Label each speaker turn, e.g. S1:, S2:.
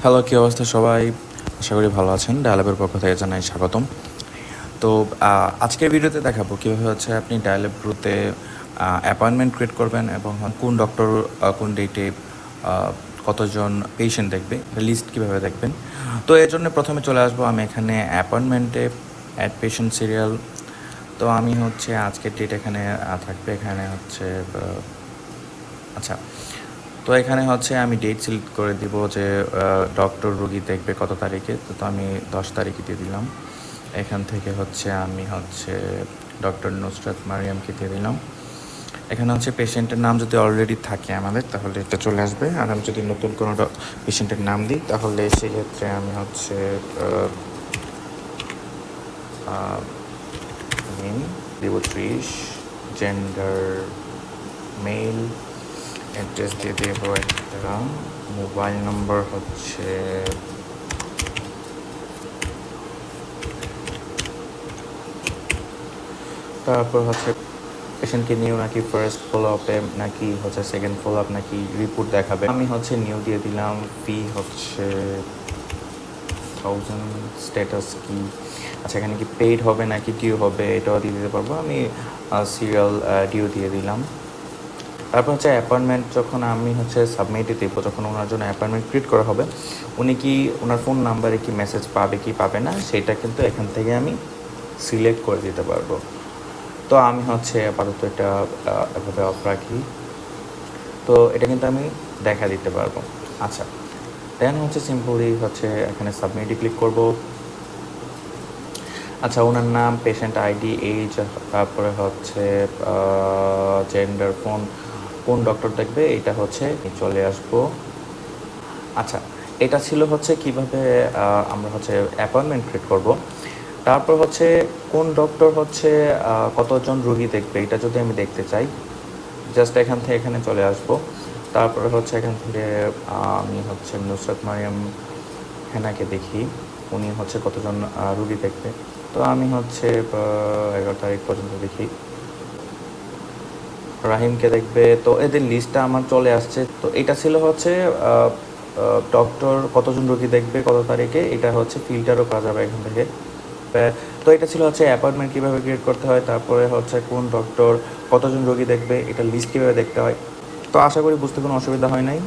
S1: Hello, কী অবস্থা সবাই? আশা করি ভালো আছেন। ডায়ালবের পক্ষ থেকে জানাই স্বাগতম। তো আজকের ভিডিওতে দেখাবো কীভাবে হচ্ছে আপনি ডায়ালব গ্রুপে অ্যাপয়েন্টমেন্ট ক্রিয়েট করবেন এবং কোন ডক্টর কোন ডেটে কতজন পেশেন্ট দেখবে, লিস্ট কীভাবে দেখবেন। তো এর জন্য প্রথমে চলে আসবো আমি এখানে অ্যাপয়েন্টমেন্টে, অ্যাড পেশেন্ট সিরিয়াল। তো আমি হচ্ছে আজকের ডেট এখানে থাকবে, এখানে হচ্ছে আচ্ছা। তো এখানে হচ্ছে আমি ডেট সিলেক্ট করে দিব যে ডক্টর রোগী দেখবে কত তারিখে। তো আমি 10 তারিখে দিয়ে দিলাম। এখান থেকে হচ্ছে আমি হচ্ছে ডক্টর নুসরাত মারিয়ামকে দিয়ে দিলাম। এখানে হচ্ছে পেশেন্টের নাম যদি অলরেডি থাকে আমাদের, তাহলে এটা চলে আসবে। আর আমি যদি নতুন কোনো পেশেন্টের নাম দিই, তাহলে সেক্ষেত্রে আমি হচ্ছে নেম দেব 30, জেন্ডার মেল, অ্যাড্রেস দিয়ে দেবো একটা, মোবাইল নম্বর হচ্ছে তারপর হচ্ছে পেশেন্টকে নিউ নাকি ফার্স্ট ফলো আপে নাকি হচ্ছে সেকেন্ড ফলো আপ নাকি রিপোর্ট দেখাবে। আমি হচ্ছে নিউ দিয়ে দিলাম। ফি হচ্ছে 1000, স্ট্যাটাস কি, আচ্ছা এখানে কি পেইড হবে নাকি ডিউ হবে এটাও দিয়ে দিতে পারবো। আমি সিরিয়াল ডিউ দিয়ে দিলাম। তারপর হচ্ছে অ্যাপয়েন্টমেন্ট যখন আমি হচ্ছে সাবমিটে দেবো, যখন ওনার জন্য অ্যাপয়েন্টমেন্ট ক্রিয়েট করা হবে, উনি কি ওনার ফোন নাম্বারে কি মেসেজ পাবে কি পাবে না, সেটা কিন্তু এখান থেকে আমি সিলেক্ট করে দিতে পারবো। তো আমি হচ্ছে আপাতত এটা এভাবে অফ রাখি। তো এটা কিন্তু আমি দেখা দিতে পারবো। আচ্ছা, দেন হচ্ছে সিম্পলি হচ্ছে এখানে সাবমিটে ক্লিক করব। আচ্ছা, ওনার নাম, পেশেন্ট আইডি, এইজ, তারপরে হচ্ছে জেন্ডার, কোন ডক্টর দেখবে, এটা হচ্ছে চলে আসবো। আচ্ছা, এটা ছিল হচ্ছে কিভাবে আমরা হচ্ছে অ্যাপয়েন্টমেন্ট ক্রিয়েট করব। তারপর হচ্ছে কোন ডক্টর হচ্ছে কতজন রোগী দেখবে, এটা যদি আমি দেখতে চাই, জাস্ট এখান থেকে এখানে চলে আসবো। তারপরে হচ্ছে এখান থেকে আমি হচ্ছে নুসরাত মারিয়াম হেনাকে দেখি, উনি হচ্ছে কতজন রুগী দেখবে। তো আমি হচ্ছে 11 তারিখ পর্যন্ত দেখি। রাহিমকে দেখবে, তো এদের লিস্টটা আমার চলে আসছে। তো এটা ছিল হচ্ছে ডক্টর কতজন রোগী দেখবে কত তারিখে, এটা হচ্ছে ফিল্টারও করা যাবে এখান থেকে। তো এটা ছিল হচ্ছে অ্যাপয়েন্টমেন্ট কীভাবে ক্রিয়েট করতে হয়, তারপরে হচ্ছে কোন ডক্টর কতজন রোগী দেখবে, এটা লিস্ট কীভাবে দেখতে হয়। তো আশা করি বুঝতে কোনো অসুবিধা হয় নাই।